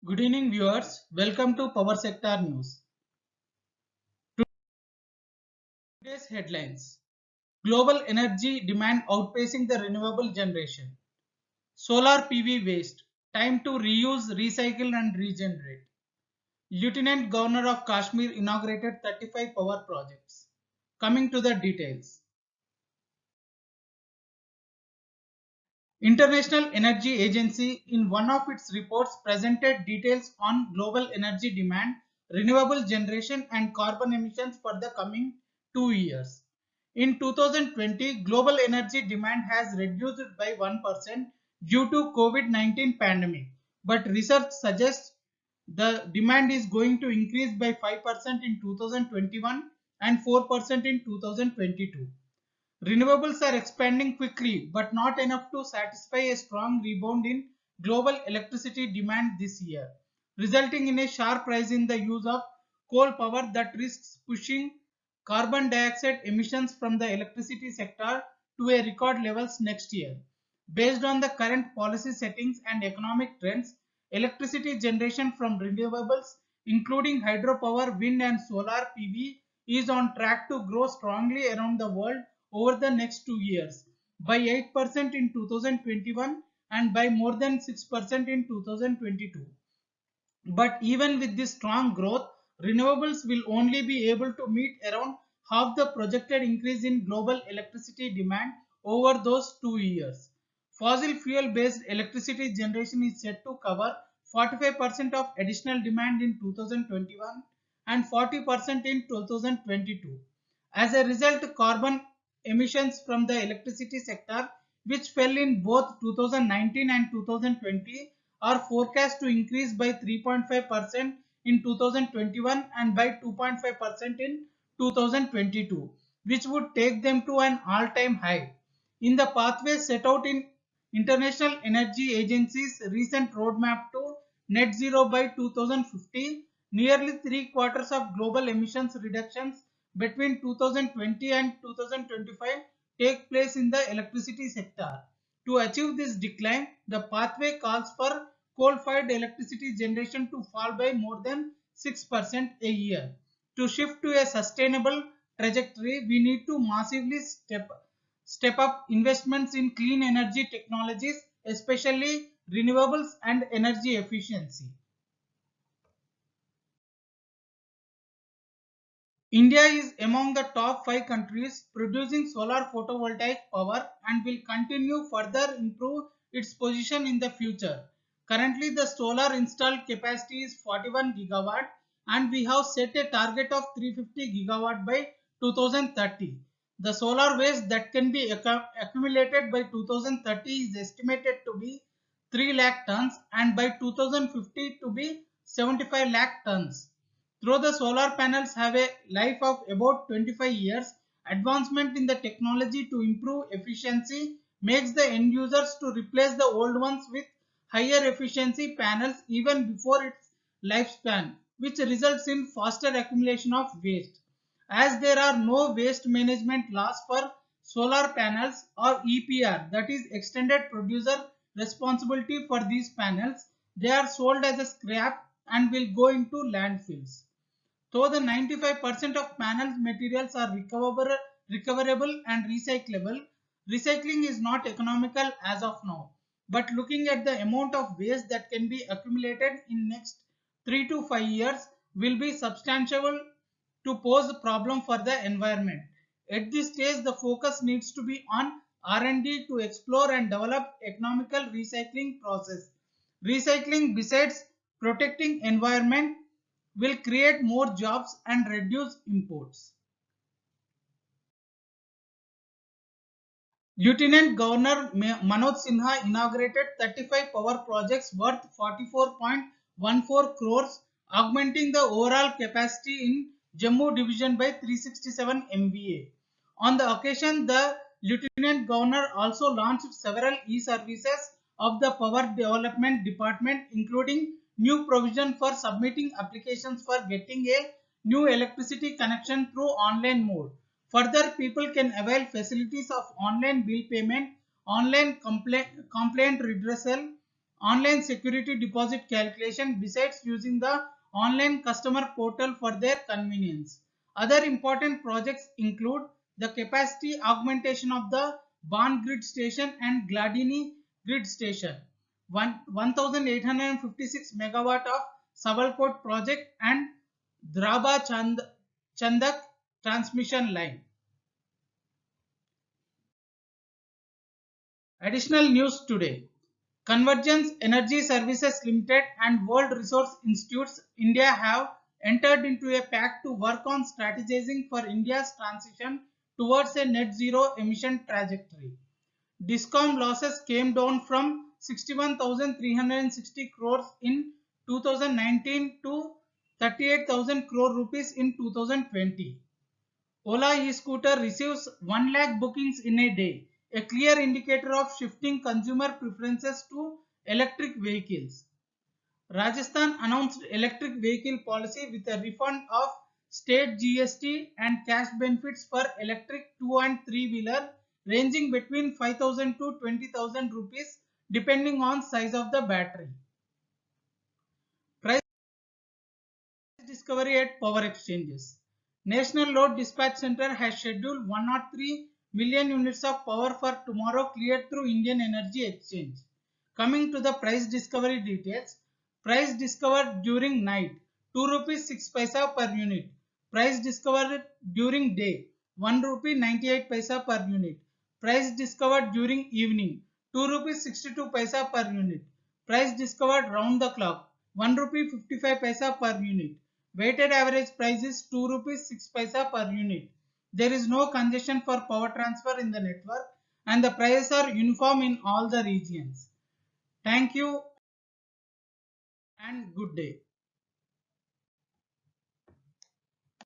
Good evening, viewers. Welcome to Power Sector News. Today's headlines: Global energy demand outpacing the renewable generation. Solar PV waste. Time to reuse, recycle, and regenerate. Lieutenant Governor of Kashmir inaugurated 35 power projects. Coming to the details. International Energy Agency in one of its reports presented details on global energy demand, renewable generation and carbon emissions for the coming 2 years. In 2020, global energy demand has reduced by 1% due to COVID-19 pandemic, but research suggests the demand is going to increase by 5% in 2021 and 4% in 2022. Renewables are expanding quickly, but not enough to satisfy a strong rebound in global electricity demand this year, resulting in a sharp rise in the use of coal power that risks pushing carbon dioxide emissions from the electricity sector to a record levels next year. Based on the current policy settings and economic trends, electricity generation from renewables, including hydropower, wind and solar PV, is on track to grow strongly around the world over the next 2 years by 8% in 2021 and by more than 6% in 2022. But even with this strong growth, renewables will only be able to meet around half the projected increase in global electricity demand over those 2 years. Fossil fuel based electricity generation is set to cover 45% of additional demand in 2021 and 40% in 2022. As a result, carbon emissions from the electricity sector, which fell in both 2019 and 2020, are forecast to increase by 3.5% in 2021 and by 2.5% in 2022, which would take them to an all-time high. In the pathway set out in International Energy Agency's recent roadmap to net zero by 2050, nearly three-quarters of global emissions reductions between 2020 and 2025 take place in the electricity sector. To achieve this decline, the pathway calls for coal-fired electricity generation to fall by more than 6% a year. To shift to a sustainable trajectory, we need to massively step up investments in clean energy technologies, especially renewables and energy efficiency. India is among the top 5 countries producing solar photovoltaic power and will continue further improve its position in the future. Currently, the solar installed capacity is 41 gigawatt and we have set a target of 350 gigawatt by 2030. The solar waste that can be accumulated by 2030 is estimated to be 3 lakh tons and by 2050 to be 75 lakh tons. Though the solar panels have a life of about 25 years, advancement in the technology to improve efficiency makes the end users to replace the old ones with higher efficiency panels even before its lifespan, which results in faster accumulation of waste. As there are no waste management laws for solar panels or EPR, that is extended producer responsibility for these panels, they are sold as a scrap and will go into landfills. Though the 95% of panel materials are recoverable and recyclable, recycling is not economical as of now. But looking at the amount of waste that can be accumulated in next 3 to 5 years will be substantial to pose a problem for the environment. At this stage, the focus needs to be on R&D to explore and develop economical recycling process. Recycling, besides protecting environment, will create more jobs and reduce imports. Lieutenant Governor Manoj Sinha inaugurated 35 power projects worth 44.14 crores, augmenting the overall capacity in Jammu division by 367 MVA. On the occasion, the Lieutenant Governor also launched several e-services of the Power Development Department, including new provision for submitting applications for getting a new electricity connection through online mode. Further, people can avail facilities of online bill payment, online complaint redressal, online security deposit calculation besides using the online customer portal for their convenience. Other important projects include the capacity augmentation of the Ban grid station and Gladini grid station, 1856 megawatt of Savalkot project and Draba Chandak transmission line. Additional news today. Convergence Energy Services Limited and World Resource Institutes India have entered into a pact to work on strategizing for India's transition towards a net zero emission trajectory. Discom losses came down from 61,360 crores in 2019 to 38,000 crore rupees in 2020. Ola e-scooter receives 1 lakh bookings in a day, a clear indicator of shifting consumer preferences to electric vehicles. Rajasthan announced electric vehicle policy with a refund of state GST and cash benefits for electric 2 and 3 wheeler ranging between 5,000 to 20,000 rupees depending on size of the battery. Price discovery at power exchanges. National Load Dispatch Center has scheduled 103 million units of power for tomorrow cleared through Indian Energy Exchange. Coming to the price discovery details, price discovered during night 2 rupees 6 paisa per unit. Price discovered during day 1 rupee 98 paisa per unit. Price discovered during evening 2 rupees 62 paisa per unit. Price discovered round the clock 1 rupee 55 paisa per unit. Weighted average price is 2 rupees 6 paisa per unit. There is no congestion for power transfer in the network and the prices are uniform in all the regions. Thank you and good day.